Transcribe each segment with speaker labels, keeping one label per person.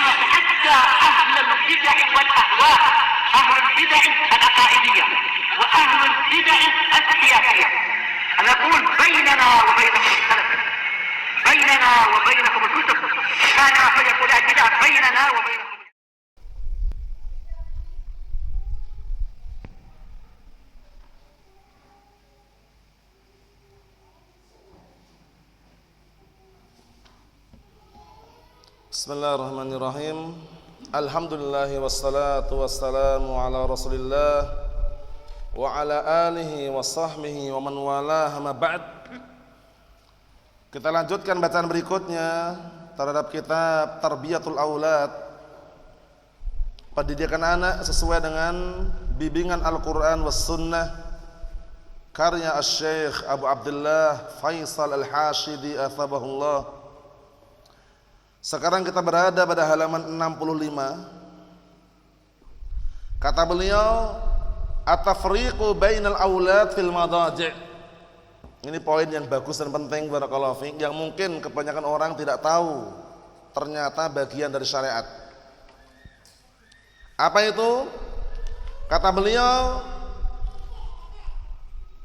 Speaker 1: نتحدى أهل البدع والأهواء، أهل البدع العقائدية وأهل البدع السياسية. أنا أقول بيننا وبينكم السلف، بيننا وبينكم الكتب، كان فيقول البدع بيننا وبينكم.
Speaker 2: Bismillahirrahmanirrahim. Alhamdulillah wassalatu wassalamu ala Rasulillah wa ala alihi wa sahbihi wa man walah, ma ba'd. Kita lanjutkan bacaan berikutnya terhadap kitab Tarbiyatul Aulad, pendidikan anak sesuai dengan bimbingan Al-Qur'an was Sunnah, karya Asy-Syaikh Abu Abdullah Faisal Al-Hashidi atsabahullah. Sekarang kita berada pada halaman 65. Kata beliau, at-tafriqu bainal aulad fil madaji'. Ini poin yang bagus dan penting barakallahu fiik, yang mungkin kebanyakan orang tidak tahu ternyata bagian dari syariat. Apa itu? Kata beliau,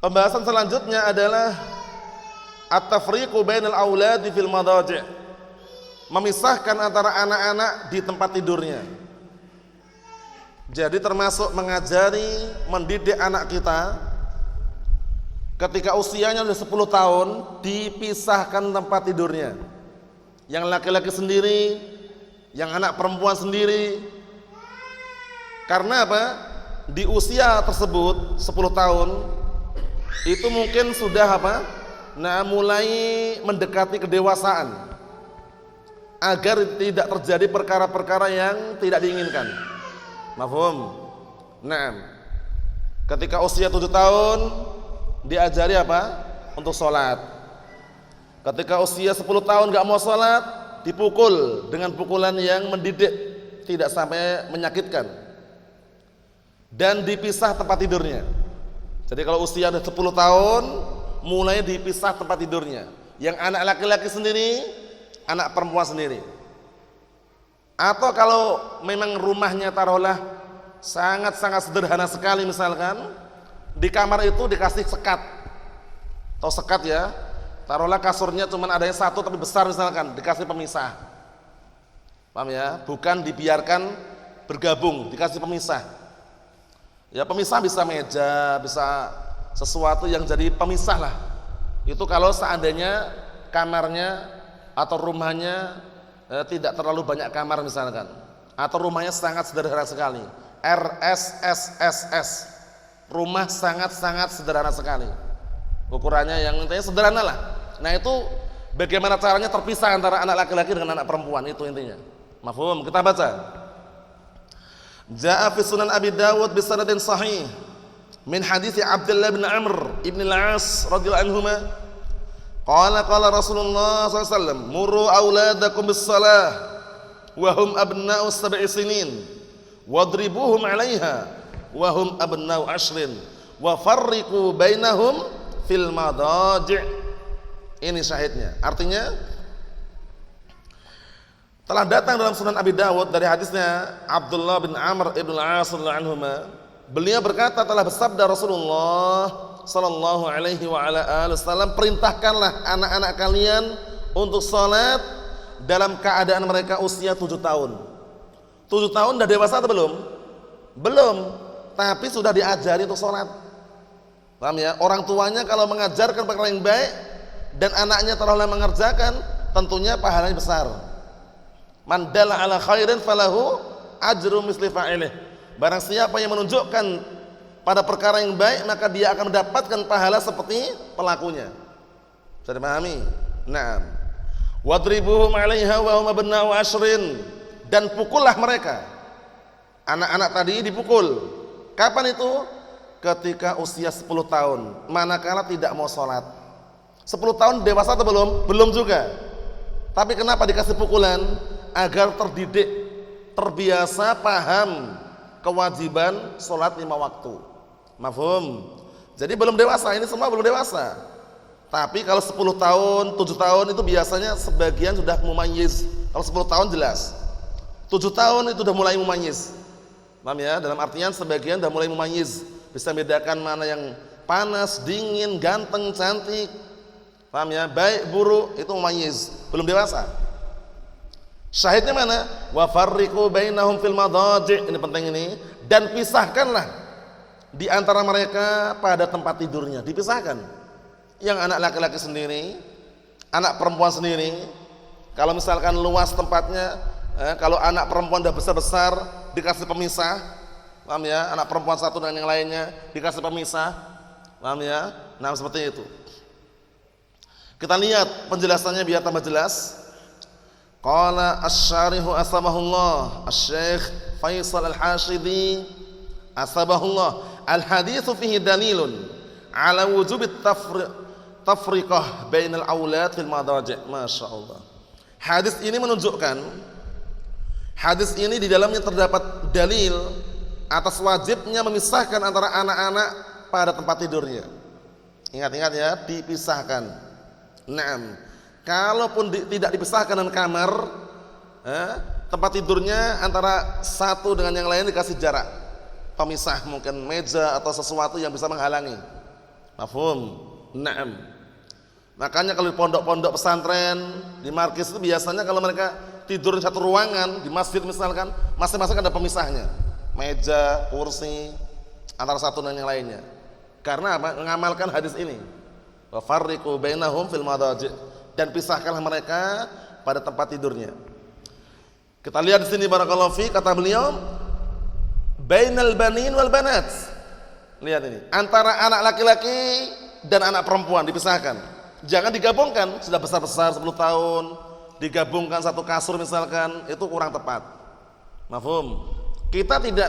Speaker 2: pembahasan selanjutnya adalah at-tafriqu bainal aulad fil madaji', memisahkan antara anak-anak di tempat tidurnya. Jadi termasuk mengajari, mendidik anak kita ketika usianya sudah 10 tahun, dipisahkan tempat tidurnya. Yang laki-laki sendiri, yang anak perempuan sendiri. Karena apa? Di usia tersebut 10 tahun itu mungkin sudah apa? Mulai mendekati kedewasaan, agar tidak terjadi perkara-perkara yang tidak diinginkan. Mafhum? Naam. Ketika usia 7 tahun diajari apa? Untuk sholat. Ketika usia 10 tahun gak mau sholat, dipukul dengan pukulan yang mendidik, tidak sampai menyakitkan. Dan dipisah tempat tidurnya. Jadi kalau usia sudah 10 tahun, mulai dipisah tempat tidurnya. Yang anak laki-laki sendiri, anak perempuan sendiri. Atau kalau memang rumahnya taruhlah sangat-sangat sederhana sekali, misalkan di kamar itu dikasih sekat. Tahu sekat ya? Taruhlah kasurnya cuma adanya satu tapi besar, misalkan dikasih pemisah. Paham ya? Bukan dibiarkan bergabung, dikasih pemisah. Ya pemisah bisa meja, bisa sesuatu yang jadi pemisah lah. Itu kalau seandainya kamarnya atau rumahnya tidak terlalu banyak kamar misalkan, atau rumahnya sangat sederhana sekali, RSSSS, rumah sangat-sangat sederhana sekali, ukurannya yang intinya sederhana lah. Nah itu bagaimana caranya terpisah antara anak laki-laki dengan anak perempuan, itu intinya. Mafhum? Kita baca. Ja'a fi Sunan Abi Dawud bi sanadin sahih min hadits Abdullah bin Amr ibn al-As radhiyallahu anhuma. Qala Rasulullah SAW, muru auladakum bis-salah wa hum abna'u 7 sinin wadribuhum 'alaiha wa hum abna'u 10 wa farriqu bainahum fil madaji'. Ini syahidnya. Artinya telah datang dalam Sunan Abi Dawud dari hadisnya Abdullah bin Amr ibn al-As radhiyallahu anhuma, beliau berkata, telah bersabda Rasulullah sallallahu alaihi wa ala alihi wasallam, perintahkanlah anak-anak kalian untuk salat dalam keadaan mereka usia 7 tahun. 7 tahun dah dewasa atau belum? Belum, tapi sudah diajari untuk salat. Paham ya? Orang tuanya kalau mengajarkan perkara yang baik dan anaknya telah mengerjakan, tentunya pahalanya besar. Man dalla ala khairin falahu ajru misli fa'ilih. Barang siapa yang menunjukkan pada perkara yang baik, maka dia akan mendapatkan pahala seperti pelakunya. Bisa dipahami? Naam. Wadribuhum 'alaiha wa hum abna'u 10, dan pukullah mereka. Anak-anak tadi dipukul. Kapan itu? Ketika usia 10 tahun, manakala tidak mau sholat. 10 tahun dewasa atau belum? Belum juga. Tapi kenapa dikasih pukulan? Agar terdidik, terbiasa, paham kewajiban sholat 5 waktu. Mafhum? Jadi belum dewasa, ini semua belum dewasa. Tapi kalau 10 tahun, 7 tahun itu biasanya sebagian sudah mumayyiz. Kalau 10 tahun jelas. 7 tahun itu udah mulai mumayyiz. Paham ya? Dalam artian sebagian udah mulai mumayyiz, bisa membedakan mana yang panas, dingin, ganteng, cantik. Paham ya? Baik, buruk, itu mumayyiz, belum dewasa. Syahidnya mana? Wa farriqu bainahum fil madaji'. Ini penting ini. Dan pisahkanlah di antara mereka pada tempat tidurnya, dipisahkan. Yang anak laki-laki sendiri, anak perempuan sendiri. Kalau misalkan luas tempatnya, kalau anak perempuan udah besar-besar dikasih pemisah. Paham ya? Anak perempuan satu dengan yang lainnya dikasih pemisah. Paham ya? Nah, seperti itu. Kita lihat penjelasannya biar tambah jelas. Qala asy-syarihu asbahullah Asy-Syaikh Faisal Al-Hashidi asbahullah, al-haditsu fihi dalilun ala wujubit tafriqah bainal aulad fil madaji'. Masyaallah. Hadis ini menunjukkan, hadis ini di dalamnya terdapat dalil atas wajibnya memisahkan antara anak-anak pada tempat tidurnya. Ingat-ingat ya, dipisahkan. Naam. Kalaupun tidak dipisahkan dengan kamar, tempat tidurnya antara satu dengan yang lain dikasih jarak, pemisah, mungkin meja atau sesuatu yang bisa menghalangi. Mafhum? Naam. Makanya kalau di pondok-pondok pesantren, di markis itu biasanya kalau mereka tidur di satu ruangan, di masjid misalkan, masing-masing ada pemisahnya, meja, kursi, antara satu dan yang lainnya. Karena apa? Mengamalkan hadis ini. Wa farriqu bainahum fil madaji'. Dan pisahkanlah mereka pada tempat tidurnya. Kita lihat di sini barakallahu fi, kata beliau, bainal banin wal banat. Lihat ini, antara anak laki-laki dan anak perempuan dipisahkan. Jangan digabungkan, sudah besar-besar 10 tahun, digabungkan satu kasur misalkan, itu kurang tepat. Mafhum? Kita tidak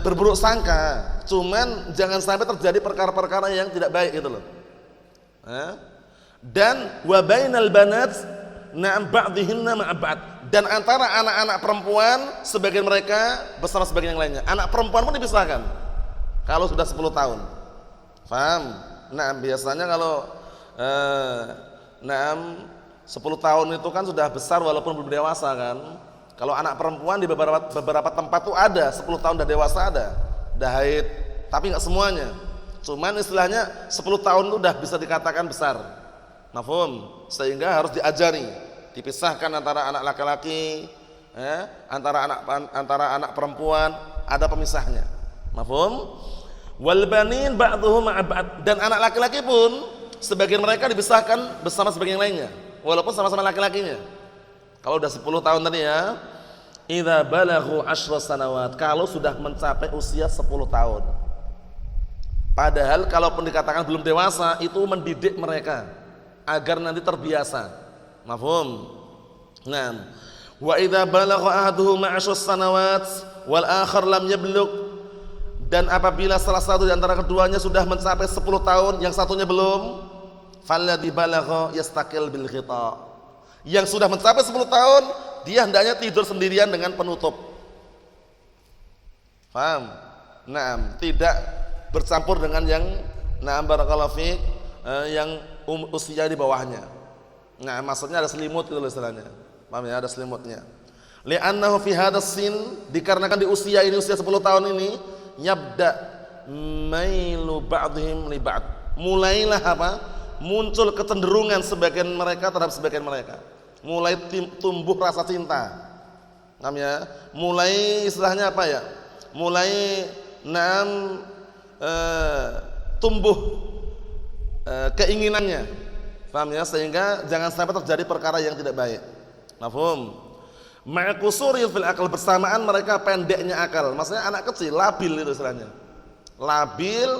Speaker 2: berburuk sangka, cuman jangan sampai terjadi perkara-perkara yang tidak baik gitu loh. Dan wa bainal banat na'am ba'dhihinna ma'a ba'd, dan antara anak-anak perempuan sebagian mereka bersama sebagian yang lainnya. Anak perempuan pun dipisahkan kalau sudah 10 tahun. Paham? Nah, biasanya kalau 10 tahun itu kan sudah besar walaupun belum dewasa kan. Kalau anak perempuan di beberapa tempat tuh ada 10 tahun udah dewasa, ada haid, tapi nggak semuanya. Cuman istilahnya 10 tahun itu udah bisa dikatakan besar. Mafhum? Sehingga harus diajari, dipisahkan antara anak laki-laki, antara anak perempuan, ada pemisahnya. Mafhum? Wal banin ba'dhuhum ma'a ba'd, dan anak laki-laki pun sebagian mereka dipisahkan bersama sebagian lainnya, walaupun sama-sama laki-lakinya. Kalau udah 10 tahun tadi ya, idza balaghu 10 sanawat, kalau sudah mencapai usia 10 tahun. Padahal kalaupun dikatakan belum dewasa, itu mendidik mereka agar nanti terbiasa. Mafhum? Naam. Wa idza balagha ahaduhum 10 sanawat wal akhar lam yablugh, dan apabila salah satu di antara keduanya sudah mencapai 10 tahun, yang satunya belum, falladzi balagha yastaqil bil khita. Yang sudah mencapai 10 tahun, dia hendaknya tidur sendirian dengan penutup. Paham? Naam, tidak bercampur dengan yang na'am barakallahu fiik, yang usia di bawahnya. Nah, maksudnya ada selimut gitu istilahnya. Paham ya, ada selimutnya. Li'annahu fi hadas sin, dikarenakan di usia ini, usia 10 tahun ini, yabda mailu ba'dihim li ba'd. Mulailah apa? Muncul kecenderungan sebagian mereka terhadap sebagian mereka. Mulai tumbuh rasa cinta. Paham ya? Mulai istilahnya apa ya? Mulai tumbuh keinginannya. Paham ya? Sehingga jangan sampai terjadi perkara yang tidak baik. Mafhum? Ma'qusuril fil akal, bersamaan mereka pendeknya akal. Maksudnya anak kecil labil itu istilahnya. Labil,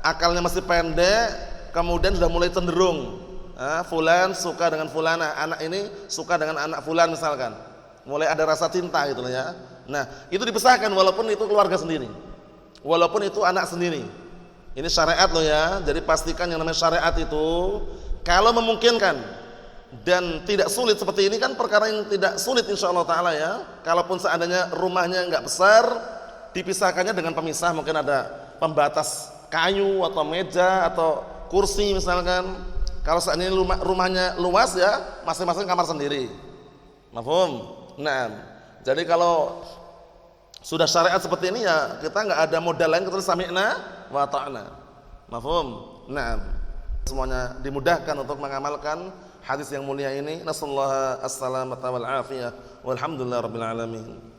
Speaker 2: akalnya masih pendek, kemudian sudah mulai cenderung. Fulan suka dengan fulana, anak ini suka dengan anak fulan misalkan. Mulai ada rasa cinta gitu ya. Nah, itu dipisahkan walaupun itu keluarga sendiri. Walaupun itu anak sendiri. Ini syariat loh ya. Jadi pastikan yang namanya syariat itu kalau memungkinkan dan tidak sulit seperti ini, kan perkara yang tidak sulit insyaallah taala ya. Kalaupun seandainya rumahnya enggak besar, dipisahkannya dengan pemisah, mungkin ada pembatas kayu atau meja atau kursi misalkan. Kalau seandainya rumahnya luas ya, masing-masing kamar sendiri. Mafhum? Nah, jadi kalau sudah syariat seperti ini ya kita nggak ada modal lain kecuali sami'na wa ta'na. Mafhum? Nah, semuanya dimudahkan untuk mengamalkan hadis yang mulia ini. Nasallahu as-salamata wal afiyah. Walhamdulillahirabbil alamin.